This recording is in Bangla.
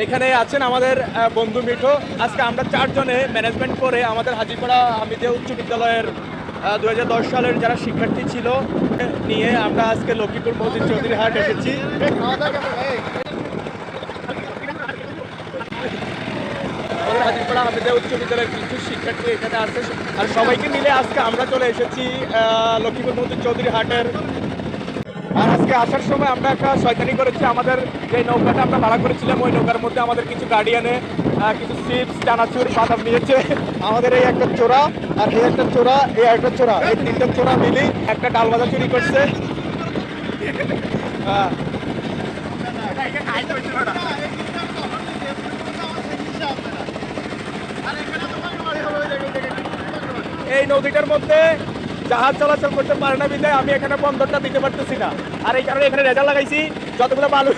এখানে আছেন আমাদের বন্ধু মিঠু। আজকে আমরা চারজনে ম্যানেজমেন্ট করে আমাদের হাজীপাড়া হামিদিয়া উচ্চ বিদ্যালয়ের 2010 সালের যারা শিক্ষার্থী ছিল নিয়ে আমরা আজকে লক্ষ্মীপুর মসজিদ চৌধুরী হাট এসেছি। আমাদের হাজীপাড়া হামিদিয়া উচ্চ বিদ্যালয়ের কিছু শিক্ষার্থী এখানে আছে, আর সবাইকে মিলে আজকে আমরা চলে এসেছি লক্ষ্মীপুর মসজিদ চৌধুরী হাটের। আর আজকে আসার সময় আমরা একটা শয়তানি করেছি, আমাদের যে নৌকাটা আমরা ভাড়া করেছিলাম ওই নৌকার মধ্যে আমাদের কিছু গার্ডিয়ানে কিছু চিপস চানাচুর বাদাম নিয়েছে। আমাদের এই একটা চোরা আর এই একটা চোরা এই একটা চোরা, এই তিনটা চোরা মিলি একটা ডাল ভাজা চুরি করছে। এই নদীটার মধ্যে জাহাজ চলাচল করতে পারে না বিধায় আমি এখানে বন্দরটা দিতে পারতেছি না, আর এই কারণে এখানে রেজা লাগাইছি যতগুলো বালু